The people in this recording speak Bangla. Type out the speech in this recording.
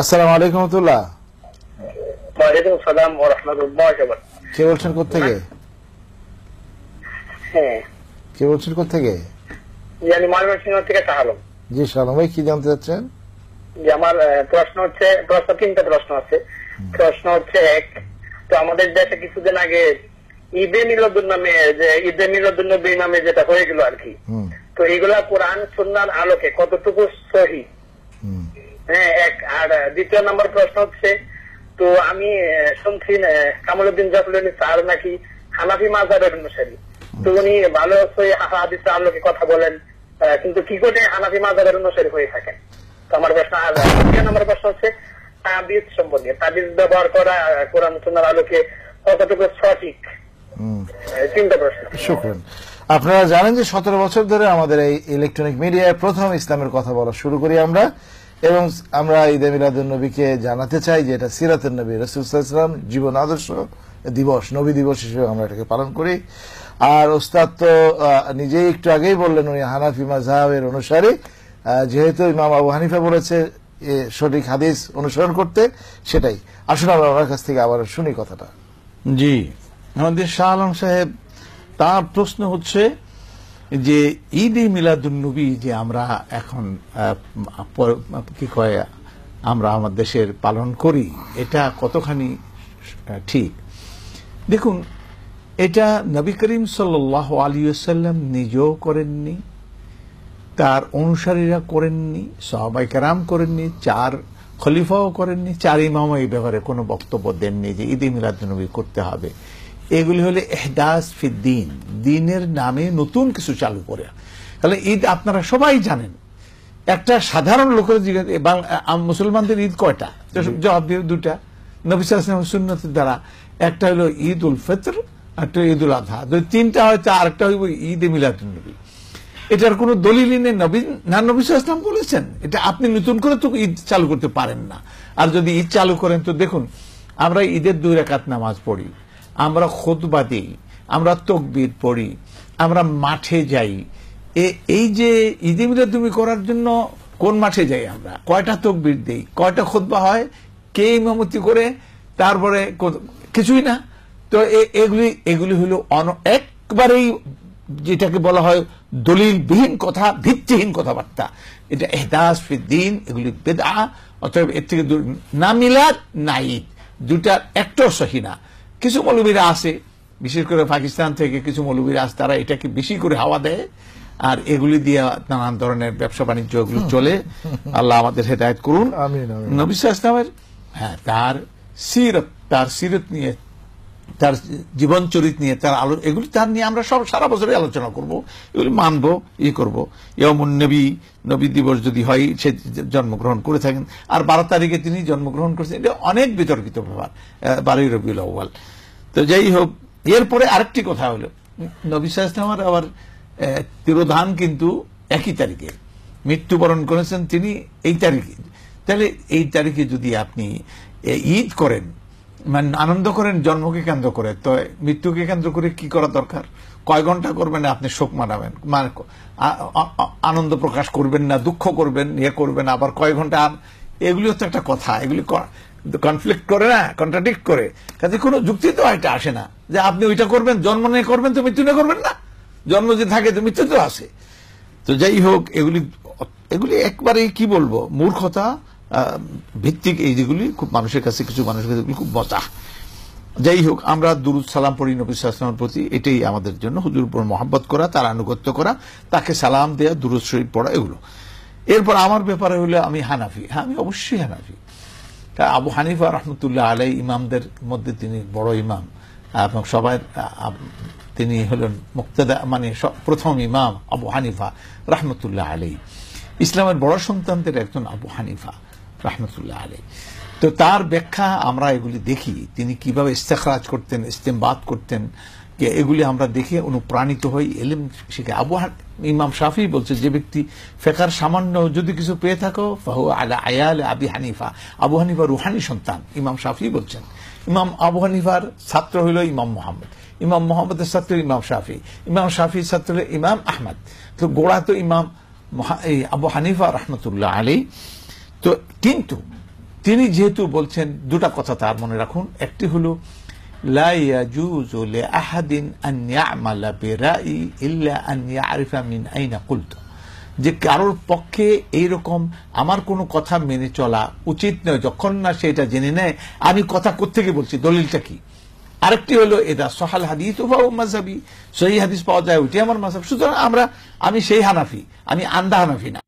আসসালামু আলাইকুম রাহমাতুল্লাহ। ওয়ালাইকুম আসসালাম ওয়া রাহমাতুল্লাহি ওয়া বারাকাতুহু। কে বলছেন কোত্থেকে? হ্যাঁ, কে বলছেন কোত্থেকে? আমি ময়মনসিংহ থেকে তাহলম। জি সালাম ভাই, কি জানতে চাচ্ছেন? যে আমার তিনটা প্রশ্ন আছে। প্রশ্ন হচ্ছে এক, তো আমাদের দেশে কিছুদিন আগে ঈদে মিলাদুন্নবী নামে যেটা হয়ে গেল আর কি, তো এইগুলা কোরআন সুন্নাহর আলোকে কতটুকু সহিহ? হ্যাঁ এক। আর দ্বিতীয় নম্বর প্রশ্ন হচ্ছে, তো আমি শুনছি কামালউদ্দিন জাফলুনি স্যার নাকি হানাফি মাযহাবের অনুসারী, তো উনি ভালো হাদিসের আলোকে কথা বলেন, কিন্তু কি করে হানাফি মাযহাবের অনুসারী হয়ে থাকেন? তো আমার প্রশ্ন। আর তৃতীয় নম্বর প্রশ্ন হচ্ছে তাবিজ সম্পর্কে, তাবিজ ব্যবহার করা কোরআন সুন্নাহর আলোকে কতটুকু সঠিক? তিনটা প্রশ্ন। শুকরান। আপনারা জানেন যে 17 বছর ধরে আমাদের এই ইলেকট্রনিক মিডিয়ায় প্রথম ইসলামের কথা বলা শুরু করি আমরা, এবং আমরা ঈদে মিলাদুন্নবীকে জানাতে চাই যে এটা সিরাতুন নবী রাসূল সাল্লাল্লাহু আলাইহি ওয়াসাল্লাম জীবন আদর্শ দিবস, নবী দিবস হিসেবে আমরা এটাকে পালন করি। আর ওস্তাদ তো নিজেই একটু আগেই বললেন উনি হানাফি মাযহাবের অনুসারী, যেহেতু ইমাম আবু হানিফা বলেছে সঠিক হাদিস অনুসরণ করতে, সেটাই। আসুন আমরা ওনার কাছ থেকে আবার শুনি কথাটা। জি, আমাদের শাহ আলম সাহেব, তার প্রশ্ন হচ্ছে যে ঈদে মিলাদুন্নবী যে আমরা এখন কি কয় আমরা আমার দেশের পালন করি, এটা কতখানি ঠিক? দেখুন, এটা নবী করিম সাল্লাল্লাহু আলাইহি ওয়াসাল্লাম নিজেও করেননি, তার অনুসারীরা করেননি, সাহাবায়ে কেরাম করেননি, 4 খলিফাও করেননি, 4 ইমামও এই ব্যাপারে কোনো বক্তব্য দেননি যে ঈদে মিলাদুন্নবী করতে হবে। এগুলি হলে ইহদাস ফিদ্দিন, দিনের নামে নতুন কিছু চালু করে। তাহলে ঈদ আপনারা সবাই জানেন, একটা সাধারণ লোকের মুসলমানদের ঈদ কয়টা? জবাব দিয়ে 2টা নবী সাল্লাল্লাহু আলাইহি ওয়াসাল্লামের সুন্নতের দ্বারা। একটা হলো ঈদ উল ফিতর, একটা ঈদ উল আযহা। 3টা হয়তো, আরেকটা হইব ঈদে মিলাদুন্নবী। এটার কোনো দলিলই নেই। নবী সাল্লাল্লাহু আলাইহি ওয়াসাল্লাম বলেছেন, এটা আপনি নতুন করে তো ঈদ চালু করতে পারেন না। আর যদি ঈদ চালু করেন তো দেখুন, আমরা ঈদের 2 রাকাত নামাজ পড়ি, আমরা খুতবা দিই, আমরা তাকবীর পড়ি, আমরা মাঠে যাই। এই যে ঈদে মিলাদুন্নবী করার জন্য কোন মাঠে যাই আমরা, কয়টা তাকবীর দেই, কয়টা খুতবা হয়, কে ইমামতি করে, তারপরে কিছুই না। তো এগুলি হলো একবারেই যেটাকে বলা হয় দলিলবিহীন কথা, ভিত্তিহীন কথাবার্তা। এটা ইহদাস ফিদ্দিন, এগুলি বিদআ। অতএব এর থেকে না মিলাদ না ঈদ, 2টার একটাও সহি না। কিছু মৌলবীরা আছে, বিশেষ করে পাকিস্তান থেকে কিছু মৌলবীরা আছে, তারা এটাকে বেশি করে হাওয়া দেয়, আর এগুলি দিয়ে নানান ধরনের ব্যবসা বাণিজ্য এগুলো চলে। আল্লাহ আমাদের হেদায়েত করুন। নবী সাল্লাল্লাহু আলাইহি ওয়াসাল্লামের তার সিরত নিয়ে, তার জীবন চরিত নিয়ে, তার এগুলি তার নিয়ে আমরা সব সারা বছরই আলোচনা করব, এগুলি মানবো, করবো। ইয়াউমুন নবী, নবী দিবস যদি হয়, সে জন্মগ্রহণ করে থাকেন, আর 12 তারিখে তিনি জন্মগ্রহণ করেছেন, এটা অনেক বিতর্কিত ব্যাপার, 12 রবিউল আউয়াল। তো যাই হোক, এরপরে আরেকটি কথা হলো, নবী সাল্লাল্লাহু আলাইহি ওয়াসাল্লাম আবার তিরোধান কিন্তু একই তারিখে, মৃত্যুবরণ করেছেন তিনি এই তারিখে। তাহলে এই তারিখে যদি আপনি ঈদ করেন, মানে আনন্দ করেন জন্মকে কেন্দ্র করে, তো মৃত্যুকে কেন্দ্র করে কি করা দরকার? কয় ঘন্টা করবেন আপনি শোক মানাবেন, মানে আনন্দ প্রকাশ করবেন না, দুঃখ করবেন, করবেন, আবার কয় ঘন্টা? এগুলিও তো একটা কথা, এগুলি কনফ্লিক্ট করে না, কন্ট্রাডিক্ট করে। কাজে কোনো যুক্তি তো এটা আসে না যে আপনি ওইটা করবেন, জন্ম নিয়ে করবেন তো মৃত্যু নিয়ে করবেন না, জন্ম যে থাকে তো মৃত্যু তো আছে। তো যাই হোক, এগুলি একবারেই কি বলবো, মূর্খতা ভিত্তিক। এই যেগুলি খুব মানুষের কাছে, কিছু মানুষের কাছে খুব মজা। যাই হোক, আমরা দুরুদ সালাম পড়ি নবী সাল্লাল্লাহু আলাইহি ওয়াসাল্লামের প্রতি, এটাই আমাদের জন্য হুজুর উপর মহব্বত করা, তার আনুগত্য করা, তাকে সালাম দেয়া, দুরুদ শরীফ পড়া, এগুলো। এরপর আমার ব্যাপারে হলো আমি হানাফি। হ্যাঁ, আমি অবশ্যই হানাফি। আবু হানিফা রাহমাতুল্লাহ আলাইহি ইমামদের মধ্যে তিনি বড় ইমাম, এবং সবাই তিনি হলেন মুক্তাদা, মানে প্রথম ইমাম আবু হানিফা রাহমাতুল্লাহ আলাইহি। ইসলামের বড় সন্তানদের একজন আবু হানিফা রাহমাতুল্লাহ আলাইহি। তো তার ব্যাখ্যা আমরা এগুলি দেখি, তিনি কিভাবে ইস্তেখরাজ করতেন, ইস্তেমবাদ করতেন, এগুলি আমরা দেখে অনুপ্রাণিত হই, ইলম শিখে। ইমাম শাফি বলছে, যে ব্যক্তি ফিকহের সামান্য যদি কিছু পেয়ে থাকো ফাহু আলা আয়াল আবি হানিফা, আবু হানিফা রুহানি সন্তান, ইমাম শাফি বলছেন। ইমাম আবু হানিফার ছাত্র হইল ইমাম মুহাম্মদ, ইমাম মুহাম্মদের ছাত্র ইমাম শাফি, ইমাম শাফির ছাত্র হল ইমাম আহমদ। তো গোড়া তো ইমাম আবু হানিফা রাহমাতুল্লাহ আলাইহি। তো কিন্তু তিনি যেহেতু বলছেন দুটা কথা তার মনে রাখুন, একটি হলো লা ইয়াজুজু লিআহাদিন আন ইয়া'মালা বিরাই ইল্লা আন ইয়ারিফা মিন আইনা কুলতু, যে কারোর পক্ষে এইরকম আমার কোনো কথা মেনে চলা উচিত নয় যখন না সেটা জেনে নেয় আমি কথা কোত্থেকে বলছি, দলিলটা কি। আরেকটি হলো এটা সহাল হাদিস ও মাযহাবি, সহিহ হাদিস পাওয়া যায় ওইটি আমার মাযহাব। সুতরাং আমি সেই হানাফি, আমি আন্দা হানাফি না।